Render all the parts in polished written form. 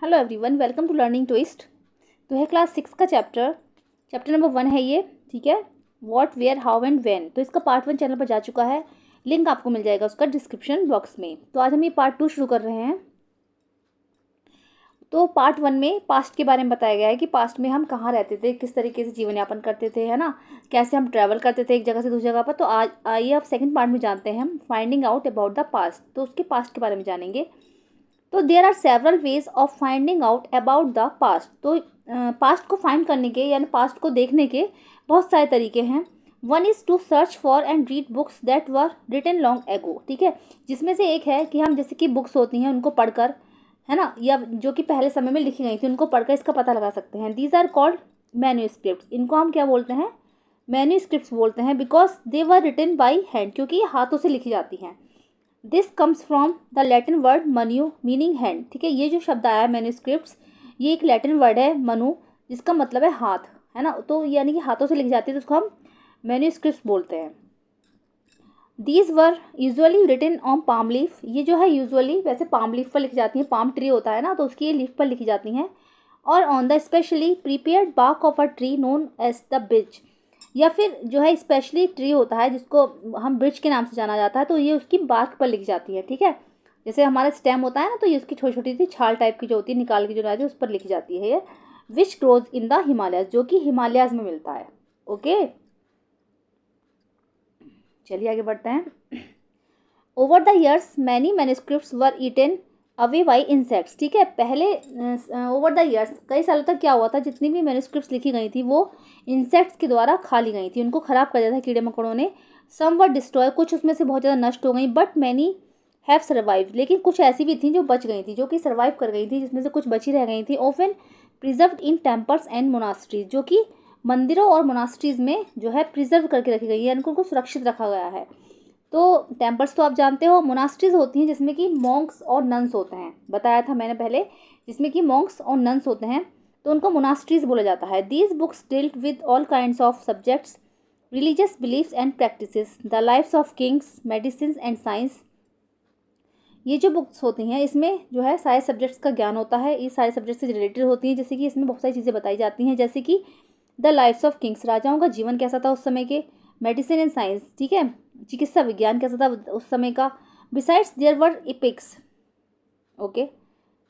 Hello everyone, welcome to learning twist. तो है class 6 का चैप्टर नंबर 1 है ये, ठीक है। What, where, how and when. तो इसका पार्ट 1 चैनल पर जा चुका है, लिंक आपको मिल जाएगा उसका डिस्क्रिप्शन बॉक्स में। तो आज हम ये पार्ट 2 शुरू कर रहे हैं। तो पार्ट 1 में पास्ट के बारे में बताया गया है कि पास्ट में हम कहाँ रहते थे, किस तरीके से जीवन यापन करते थे, है ना, कैसे हम ट्रैवल करते थे एक जगह से दूसरी जगह पर। तो आज आइए अब सेकंड पार्ट में जानते हैं हम, finding out about the past. तो उसके पास्ट के बारे में जानेंगे। तो there are several ways of finding out about the past. तो पास्ट को फाइंड करने के यानी पास्ट को देखने के बहुत सारे तरीके हैं। One is to search for and read books that were written long ago, ठीक है। जिसमें से एक है कि हम जैसे कि बुक्स होती हैं उनको पढ़कर, है ना, या जो कि पहले समय में लिखी गई थी उनको पढ़कर इसका पता लगा सकते हैं। These are called manuscripts. इनको हम क्या बोलते हैं? मैन्यूस्क्रिप्ट्स बोलते हैं, because they were written by hand, क्योंकि ये हाथों से लिखी जाती हैं। This comes from the Latin word manu meaning hand, ठीक है। ये जो शब्द आया है मैन्यूस्क्रिप्ट्स, ये एक लैटिन वर्ड है मनु, जिसका मतलब है हाथ, है ना। तो यानी कि हाथों से लिखी जाती है, तो उसको हम मैन्यूस्क्रिप्ट्स बोलते हैं। These were usually written on palm leaf. ये जो है यूजुअली वैसे पाम लीफ पर लिखी जाती हैं। पाम ट्री होता है ना, तो उसकी ये लीफ पर लिखी जाती हैं। और on the specially prepared bark of a tree known as the birch, या फिर जो है स्पेशली ट्री होता है जिसको हम ब्रिज के नाम से जाना जाता है, तो ये उसकी बार्क पर लिखी जाती है, ठीक है। जैसे हमारा स्टेम होता है ना, तो ये उसकी छोटी छोटी सी छाल टाइप की जो होती है निकाल के जो रहती है उस पर लिखी जाती है ये। Which grows in the Himalayas, जो कि हिमालयाज में मिलता है। ओके, चलिए आगे बढ़ते हैं। Over the years many manuscripts were eaten away by insects, ठीक है। पहले ओवर द ईयर्स कई सालों तक क्या हुआ था, जितनी भी मैन्युस्क्रिप्ट्स लिखी गई थी वो इंसेक्ट्स के द्वारा खा ली गई थी, उनको खराब कर दिया था कीड़े मकोड़ों ने। सम वर डिस्ट्रॉय, कुछ उसमें से बहुत ज़्यादा नष्ट हो गई। बट मैनी हैव सर्वाइव, लेकिन कुछ ऐसी भी थी जो बच गई थी, जो कि सर्वाइव कर गई थी, जिसमें से कुछ बची रह गई थी। Often preserved in temples and monasteries, जो कि मंदिरों और मोनास्ट्रीज में जो है प्रिजर्व करके रखी गई है, उनको सुरक्षित रखा गया है। तो टेम्पल्स तो आप जानते हो, मोनास्ट्रीज होती हैं जिसमें कि मॉन्क्स और नन्स होते हैं, बताया था मैंने पहले, जिसमें कि मॉन्क्स और नन्स होते हैं, तो उनको मोनास्ट्रीज बोला जाता है। These books dealt with all kinds of subjects, religious beliefs and practices, the lives of kings, medicine and science. ये जो बुक्स होती हैं इसमें जो है सारे सब्जेक्ट्स का ज्ञान होता है, ये सारे सब्जेक्ट से रिलेटेड होती हैं। जैसे कि इसमें बहुत सारी चीज़ें बताई जाती हैं, जैसे कि द लाइफ्स ऑफ किंग्स, राजाओं का जीवन कैसा था उस समय के। मेडिसिन एंड साइंस, ठीक है, चिकित्सा विज्ञान कैसा था उस समय का। Besides there were epics, okay,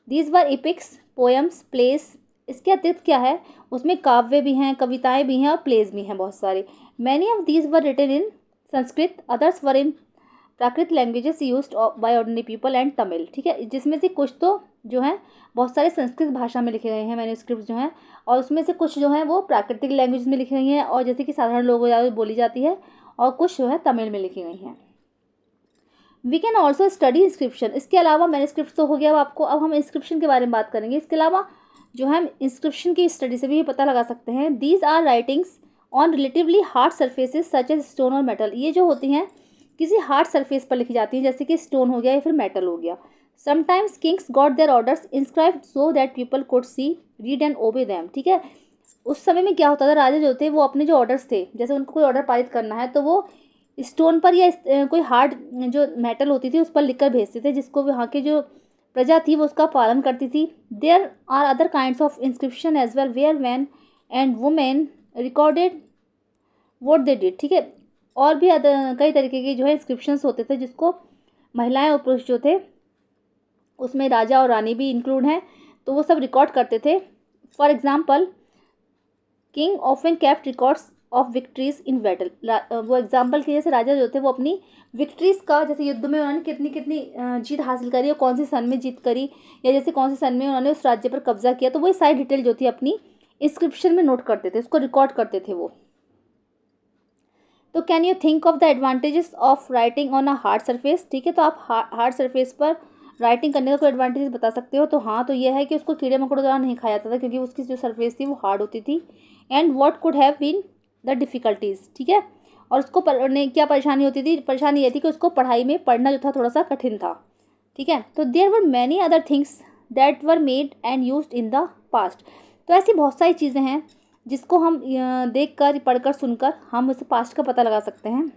these were epics, poems, plays. इसके अतिरिक्त क्या है, उसमें काव्य भी हैं, कविताएं भी हैं और प्लेस भी हैं बहुत सारे। Many of these were written in Sanskrit, others were in Prakrit languages used by ordinary people and Tamil, ठीक है। जिसमें से कुछ तो जो है बहुत सारे संस्कृत भाषा में लिखे गए हैं मैन्युस्क्रिप्ट जो हैं, और उसमें से कुछ जो है वो प्राकृतिक लैंग्वेज में लिखी गई हैं और जैसे कि साधारण लोगों द्वारा बोली जाती है, और कुछ जो है तमिल में लिखी गई हैं। We can also study inscription. इसके अलावा मैन्युस्क्रिप्ट तो हो गया अब आपको, अब हम इंस्क्रिप्शन के बारे में बात करेंगे। इसके अलावा जो है हम इंस्क्रिप्शन की स्टडी से भी पता लगा सकते हैं। These are writings on relatively hard surfaces such as stone और मेटल। ये जो होती हैं किसी हार्ड सरफेस पर लिखी जाती हैं, जैसे कि स्टोन हो गया या फिर मेटल हो गया। Sometimes Kings got there orders inscribed so that people could see, read and ओबे दैम, ठीक है। उस समय में क्या होता था, राजा जो थे वो अपने जो ऑर्डर्स थे, जैसे उनको कोई ऑर्डर पारित करना है तो वो स्टोन पर या कोई हार्ड जो मेटल होती थी उस पर लिखकर भेजते थे, जिसको वहाँ के जो प्रजा थी वो उसका पालन करती थी। There are other kinds of inscription as well where men and women recorded what they did, ठीक है। और भी कई तरीके के जो है इंस्क्रिप्शंस होते थे, जिसको महिलाएं और पुरुष जो थे, उसमें राजा और रानी भी इंक्लूड हैं, तो वो सब रिकॉर्ड करते थे। For example, king often kept records of victories in battle. वो एग्जाम्पल के जैसे राजा जो थे वो अपनी विक्ट्रीज का, जैसे युद्ध में उन्होंने कितनी कितनी जीत हासिल करी और कौन से सन में जीत करी, या जैसे कौन से सन में उन्होंने उस राज्य पर कब्जा किया, तो वो सारी डिटेल जो थी अपनी इंस्क्रिप्शन में नोट करते थे, उसको रिकॉर्ड करते थे वो। तो can you think of the advantages of writing on a hard surface, ठीक है। तो आप हार्ड सरफेस पर राइटिंग करने का कोई एडवांटेजेस बता सकते हो। तो हाँ, तो यह है कि उसको कीड़े मकोड़ों द्वारा नहीं खाया जाता था, क्योंकि उसकी जो सरफेस थी वो हार्ड होती थी। And what could have been the difficulties, ठीक है। और उसको पढ़ने क्या परेशानी होती थी, परेशानी ये थी कि उसको पढ़ाई में पढ़ना जो था थोड़ा सा कठिन था, ठीक है। तो there were many other things that were made and used in the past. तो ऐसी बहुत सारी चीज़ें हैं जिसको हम देख कर, पढ़कर, सुनकर हम उस पास्ट का पता लगा सकते हैं।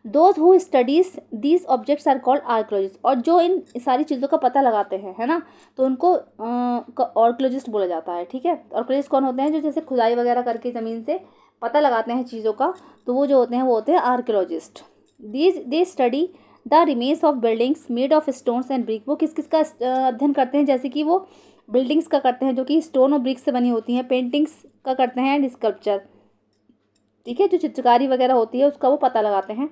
Those who studies these objects are called archaeologist, और जो इन सारी चीज़ों का पता लगाते हैं, है ना, तो उनको आर्कोलॉजिस्ट बोला जाता है। ठीक है, आर्कोलॉजिस्ट कौन होते हैं? जो जैसे खुदाई वगैरह करके ज़मीन से पता लगाते हैं चीज़ों का, तो वो जो होते हैं वो होते हैं archaeologist. They study the remains of buildings made of stones and brick. वो किस किस का अध्ययन करते हैं? जैसे कि वो बिल्डिंग्स का करते हैं जो कि स्टोन और ब्रिक से बनी होती हैं, पेंटिंग्स का करते हैं एंड स्कल्पचर। ठीक है, जो चित्रकारी वगैरह होती है उसका वो पता लगाते हैं।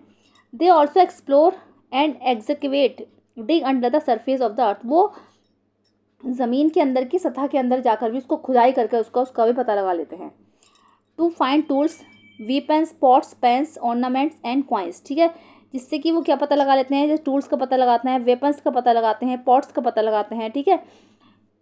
They also explore and execute dig under the surface of the earth. वो ज़मीन के अंदर की सतह के अंदर जाकर भी उसको खुदाई करके उसका भी पता लगा लेते हैं। To find tools, weapons, pots, pans, ornaments and coins. ठीक है, जिससे कि वो क्या पता लगा लेते हैं? जैसे टूल्स का पता लगाते हैं, वेपन्स का पता लगाते हैं, पॉट्स का पता लगाते हैं। ठीक है,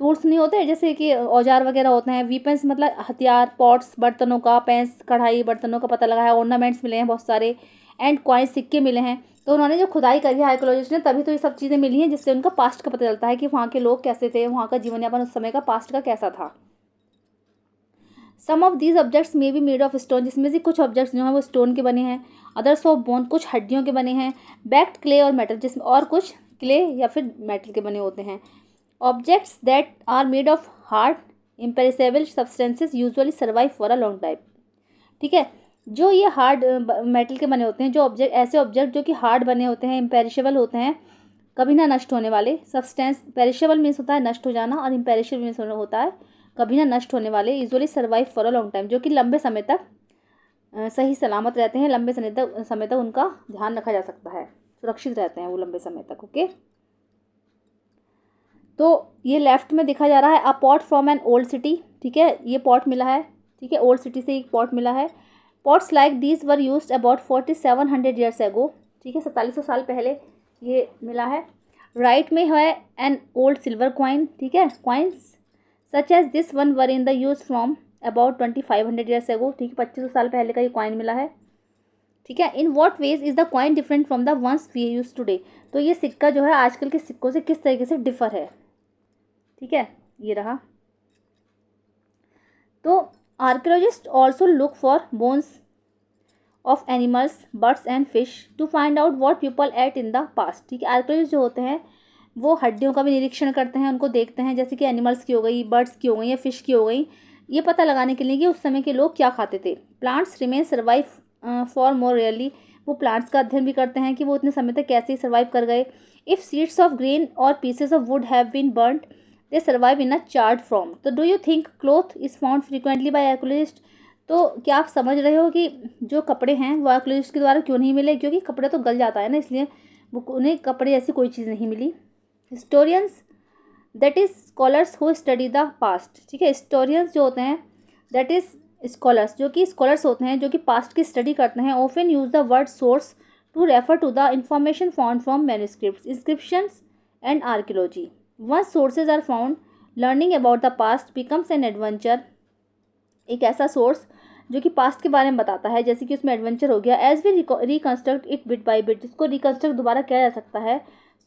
टूल्स नहीं होते जैसे कि औजार वगैरह होते हैं, वीपन्स मतलब हथियार, पॉट्स बर्तनों का, पेन्स कढ़ाई बर्तनों का पता लगा है, ऑर्नामेंट्स मिले हैं बहुत सारे, एंड कॉइन्स सिक्के मिले हैं। तो उन्होंने जो खुदाई करी है आर्कियोलॉजिस्ट ने, तभी तो ये सब चीज़ें मिली हैं जिससे उनका पास्ट का पता चलता है कि वहाँ के लोग कैसे थे, वहाँ का जीवन यापन उस समय का पास्ट का कैसा था। Some of these objects may be made of stone, जिसमें से कुछ ऑब्जेक्ट्स जो हैं वो स्टोन के बने हैं, अदर्स ऑफ बोन, कुछ हड्डियों के बने हैं, बैक्ड क्ले और मेटल, जिसमें और कुछ क्ले या फिर मेटल के बने होते हैं। Objects that are made of hard imperishable substances usually survive for a long time. ठीक है, जो ये हार्ड मेटल के बने होते हैं, जो ऑब्जेक्ट ऐसे ऑब्जेक्ट जो कि हार्ड बने होते हैं, इम्पेरिशेबल होते हैं, कभी ना नष्ट होने वाले। सब्सटेंस पेरिशेबल मीन्स होता है नष्ट हो जाना, और इम्पेरिशेबल मीन्स होता है कभी ना नष्ट होने वाले। Usually survive for a long time, जो कि लंबे समय तक सही सलामत रहते हैं, लंबे समय तक उनका ध्यान रखा जा सकता है, सुरक्षित रहते हैं वो लंबे समय तक। ओके, तो ये लेफ्ट में दिखा जा रहा है अ pot from an old city. ठीक है, ये पॉट मिला है। ठीक है, ओल्ड सिटी से एक पॉट मिला है। Pots like these were used about 4700 years ago. ठीक है, 4700 साल पहले ये मिला है। राइट में है एन ओल्ड सिल्वर कॉइन। ठीक है, coins such as this one were in the use from about 2500 years ago. ठीक है, 2500 साल पहले का ये कॉइन मिला है। ठीक है, in what ways is the coin different from the ones we use today. तो ये सिक्का जो है आजकल के सिक्कों से किस तरीके से डिफर है। ठीक है, ये रहा। तो archaeologist also look for bones of animals, birds and fish to find out what people ate in the past. ठीक है, आर्कियोलॉजिस्ट जो होते हैं वो हड्डियों का भी निरीक्षण करते हैं, उनको देखते हैं, जैसे कि एनिमल्स की हो गई, बर्ड्स की हो गई या फिश की हो गई, ये पता लगाने के लिए कि उस समय के लोग क्या खाते थे। Plants remain survive for more rarely. वो प्लांट्स का अध्ययन भी करते हैं कि वो इतने समय तक कैसे सर्वाइव कर गए। इफ़ सीड्स ऑफ ग्रेन और pieces of wood have been burned they survive in a charred form. तो do you think cloth is found frequently by archaeologist. तो क्या आप समझ रहे हो कि जो कपड़े हैं वो आर्कियोलॉजिस्ट के द्वारा क्यों नहीं मिले? क्योंकि कपड़े तो गल जाता है ना, इसलिए वो उन्हें कपड़े ऐसी कोई चीज़ नहीं मिली। Historians that is scholars who study the past. ठीक है, हिस्टोरियंस जो होते हैं दैट इज़ स्कॉलर्स, जो कि स्कॉलर्स होते हैं जो कि पास्ट की स्टडी करते हैं, often use the word source to refer to the information found from manuscripts, inscriptions and archaeology. Once sources are found learning about the past becomes an adventure. एक ऐसा सोर्स जो कि पास्ट के बारे में बताता है, जैसे कि उसमें एडवेंचर हो गया। As we reconstruct it bit by bit, जिसको रिकन्स्ट्रक्ट दोबारा किया जा सकता है।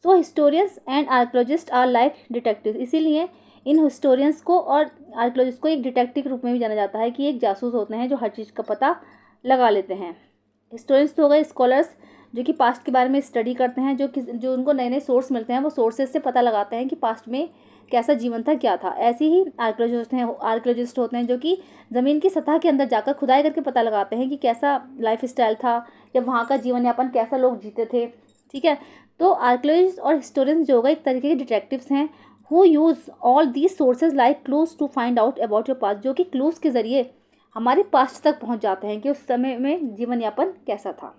So historians and archaeologists are like detective. इसीलिए इन हिस्टोरियंस को और आर्कियोलॉजिस्ट को एक डिटेक्टिव के रूप में भी जाना जाता है कि एक जासूस होते हैं जो हर चीज़ का पता लगा लेते हैं। हिस्टोरियंस तो हो गए स्कॉलर्स जो कि पास्ट के बारे में स्टडी करते हैं, जो उनको नए नए सोर्स मिलते हैं, वो सोर्सेज से पता लगाते हैं कि पास्ट में कैसा जीवन था, क्या था। ऐसे ही आर्कियोलॉजिस्ट होते हैं जो कि ज़मीन की सतह के अंदर जाकर खुदाई करके पता लगाते हैं कि कैसा लाइफ स्टाइल था या वहाँ का जीवन यापन कैसा लोग जीते थे। ठीक है, तो आर्कियोलॉजिस्ट और हिस्टोरियंस जो होगा एक तरीके के डिटेक्टिव्स हैं who use all these sources like clues to find out about your past, जो कि क्लूज के ज़रिए हमारे पास्ट तक पहुँच जाते हैं कि उस समय में जीवन यापन कैसा था।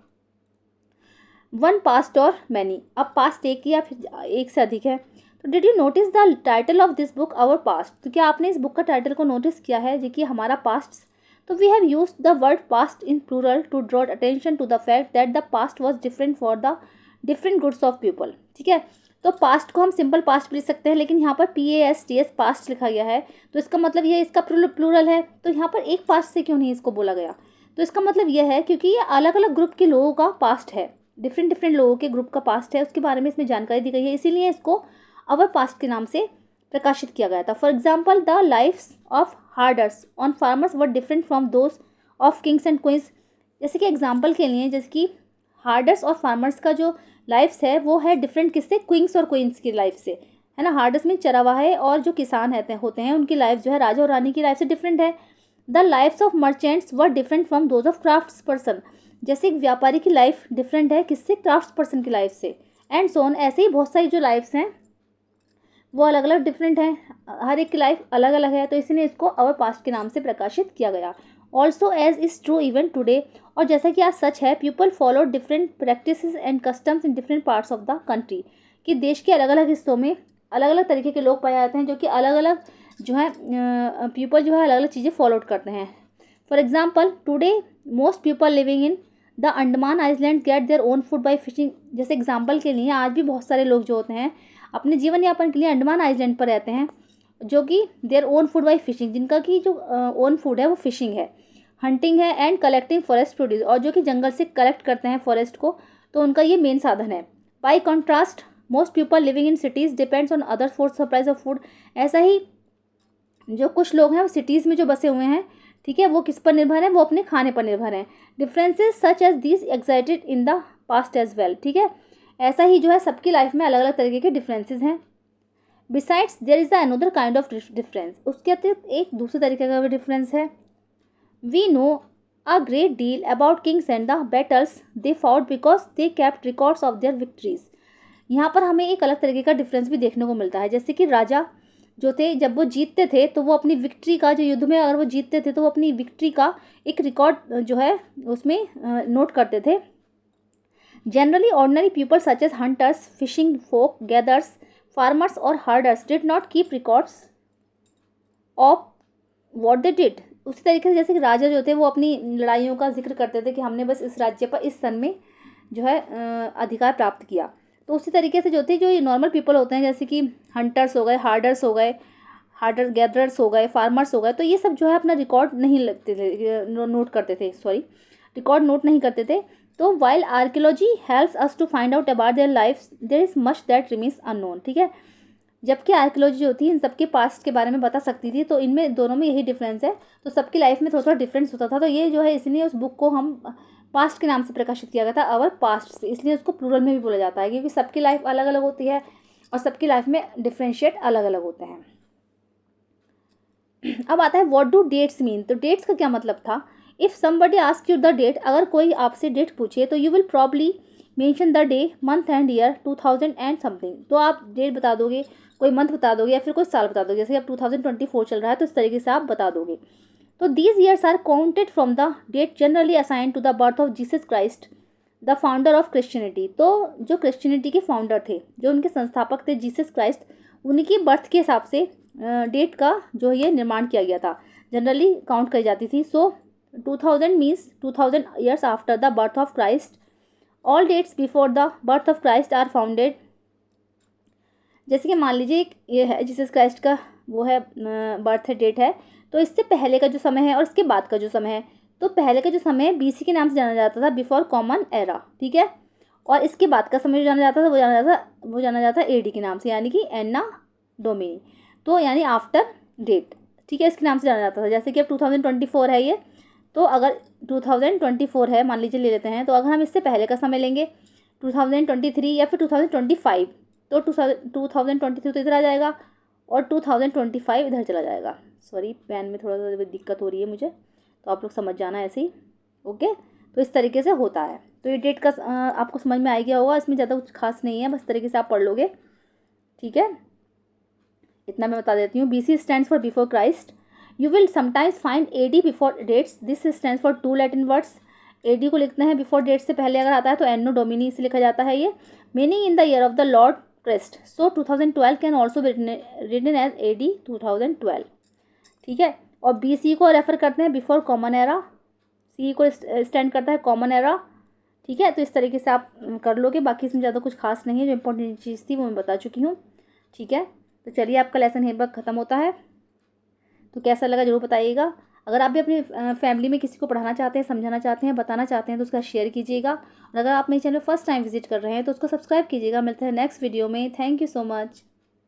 वन पास्ट और मैनी, अब पास्ट एक या फिर एक से अधिक है। तो did you notice the title of this book our past. तो क्या आपने इस बुक का टाइटल को नोटिस किया है जो कि हमारा पास्ट। तो we have use the word past in plural to draw attention to the fact that the past was different for the different groups of people. ठीक है, तो पास्ट को हम सिंपल पास्ट भी लिख सकते हैं, लेकिन यहाँ पर PAST पास्ट लिखा गया है, तो इसका मतलब ये इसका प्लूरल है। तो यहाँ पर एक पास्ट से क्यों नहीं इसको बोला गया। तो इसका मतलब यह है क्योंकि ये अलग अलग ग्रुप के लोगों का पास्ट है, डिफरेंट लोगों के ग्रुप का पास्ट है, उसके बारे में इसमें जानकारी दी गई है, इसीलिए इसको अवर पास्ट के नाम से प्रकाशित किया गया था। For example the lives of herders and farmers were different from those of kings and queens. जैसे कि एग्जाम्पल के लिए, जैसे कि हार्डर्स और फार्मर्स का जो लाइफ्स है वो है डिफरेंट किससे, क्वींस और क्वींस की लाइफ से, है ना। हार्डर्स में चरवाहे और जो किसान होते हैं उनकी लाइफ जो है राजा और रानी की लाइफ से डिफरेंट है। The lives of merchants were different from those of crafts person, जैसे एक व्यापारी की लाइफ डिफरेंट है किससे, क्राफ्ट्स पर्सन की लाइफ से, एंड सो ऑन। ऐसे ही बहुत सारी जो लाइफ्स हैं वो अलग अलग डिफरेंट हैं, हर एक की लाइफ अलग अलग है, तो इसलिए इसको आवर पास्ट के नाम से प्रकाशित किया गया। Also as is true even today, और जैसा कि आज सच है, people follow different practice and customs in different parts of the country, कि देश के अलग अलग हिस्सों में अलग अलग तरीके के लोग पाए जाते हैं जो कि अलग अलग जो है पीपल जो है अलग अलग चीज़ें फॉलो करते हैं। For example today most people living in the Andaman island get their own food by fishing, जैसे एग्जाम्पल के लिए आज भी बहुत सारे लोग जो होते हैं अपने जीवन यापन के लिए अंडमान आइलैंड पर रहते हैं, जो कि there own food by fishing, जिनका कि जो ओन फूड है वो फिशिंग है, हंटिंग है, एंड कलेक्टिंग फॉरेस्ट प्रोड्यूस, और जो कि जंगल से कलेक्ट करते हैं फॉरेस्ट को, तो उनका ये मेन साधन है। By contrast most people living in cities depends on other food supplies of food, ऐसा ही जो कुछ लोग हैं वो सिटीज़ में जो बसे हुए हैं, ठीक है, वो किस पर निर्भर हैं, वो अपने खाने पर निर्भर हैं। Differences such as these existed in the past as well, ठीक है, ऐसा ही जो है सबकी लाइफ में अलग अलग तरीके के डिफरेंसेस हैं। Besides there is the another kind of difference, उसके अतिरिक्त एक दूसरे तरीके का भी डिफरेंस है। We know a great deal about kings and the battles they fought because they kept records of their victories, यहाँ पर हमें एक अलग तरीके का डिफरेंस भी देखने को मिलता है, जैसे कि राजा जो थे जब वो जीतते थे तो वो अपनी विक्ट्री का, जो युद्ध में अगर वो जीतते थे तो वो अपनी विक्ट्री का एक रिकॉर्ड जो है उसमें नोट करते थे। Generally ordinary people such as hunters, fishing folk, gatherers, farmers और herders did not keep records of what they did, उसी तरीके से जैसे कि राजा जो थे वो अपनी लड़ाइयों का जिक्र करते थे कि हमने बस इस राज्य पर इस सन में जो है अधिकार प्राप्त किया, तो उसी तरीके से जो थे जो ये नॉर्मल पीपल होते हैं जैसे कि हंटर्स हो गए, हार्डर्स हो गए, हार्डर गैदरर्स हो गए, फार्मर्स हो गए, तो ये सब जो है अपना रिकॉर्ड नहीं लगते थे, नोट करते थे, सॉरी रिकॉर्ड नोट नहीं करते थे। तो while archaeology helps us to find out about their lifes there is much that remains unknown, ठीक है, जबकि आर्कियोलॉजी जो थी इन सबके पास्ट के बारे में बता सकती थी, तो इनमें दोनों में यही डिफरेंस है, तो सबकी लाइफ में थोड़ा थोड़ा डिफरेंस होता था, तो ये जो है इसलिए उस बुक को हम पास्ट के नाम से प्रकाशित किया गया था, आवर पास्ट से, इसलिए उसको प्लूरल में भी बोला जाता है क्योंकि सबकी लाइफ अलग अलग होती है और सबकी लाइफ में डिफ्रेंशिएट अलग अलग होते हैं। अब आता है व्हाट डू डेट्स मीन, तो डेट्स का क्या मतलब था। If somebody ask you the date, अगर कोई आपसे डेट पूछे तो you will probably mention the day, month and year 2000 and something, तो आप डेट बता दोगे, कोई मंथ बता दोगे या फिर कोई साल बता दोगे, जैसे अब 2024 चल रहा है तो इस तरीके से आप बता दोगे। तो these years are counted from the date generally assign to the birth of Jesus Christ the founder of Christianity, तो जो क्रिश्चियनिटी के फाउंडर थे, जो उनके संस्थापक थे जीसस क्राइस्ट, उनकी बर्थ के हिसाब से डेट का जो ये निर्माण किया गया था, जनरली काउंट करी जाती थी। So 2000 means 2000 years after the birth of Christ, all dates before the birth of Christ are founded, जैसे कि मान लीजिए ये है जीसस क्राइस्ट का वो है बर्थ डेट है, तो इससे पहले का जो समय है और इसके बाद का जो समय है, तो पहले का जो समय है बीसी के नाम से जाना जाता था, बिफोर कॉमन एरा, ठीक है, और इसके बाद का समय जो जाना जाता था वो जाना जाता एडी के नाम से, यानी कि एन्ना डोमिनी, तो यानी आफ्टर डेट, ठीक है, इसके नाम से जाना जाता था। जैसे कि अब 2024 है ये, तो अगर 2024 है मान लीजिए ले लेते हैं, तो अगर हम इससे पहले का समय लेंगे 2023 या फिर 2025, तो 2023 तो इधर आ जाएगा और 2025 इधर चला जाएगा। सॉरी पेन में थोड़ा सा दिक्कत हो रही है मुझे, तो आप लोग समझ जाना ऐसे ही, ओके। तो इस तरीके से होता है, तो ये डेट का आपको समझ में आ गया होगा, इसमें ज़्यादा कुछ खास नहीं है, बस तरीके से आप पढ़ लोगे, ठीक है, इतना मैं बता देती हूँ। BC stands for before Christ, you will sometimes find AD before dates, this stands for 2 Latin words, AD को लिखते हैं बिफोर डेट से पहले अगर आता है तो एनो डोमिनी से लिखा जाता है ये, meaning in the year of the lord Christ, so 2012 can also be written as AD 2012, ठीक है, और BC को रेफर करते हैं बिफोर कॉमन एरा, C को स्टैंड करता है कॉमन एरा, ठीक है, तो इस तरीके से आप कर लोगे, बाकी इसमें ज़्यादा कुछ खास नहीं है, जो इंपॉर्टेंट चीज़ थी वो मैं बता चुकी हूँ, ठीक है। तो चलिए आपका लेसन यहीं पर ख़त्म होता है, तो कैसा लगा ज़रूर बताइएगा। अगर आप भी अपनी फैमिली में किसी को पढ़ाना चाहते हैं, समझाना चाहते हैं, बताना चाहते हैं तो उसका शेयर कीजिएगा, और अगर आप मेरे चैनल फर्स्ट टाइम विजिट कर रहे हैं तो उसको सब्सक्राइब कीजिएगा। मिलते हैं नेक्स्ट वीडियो में, थैंक यू सो मच।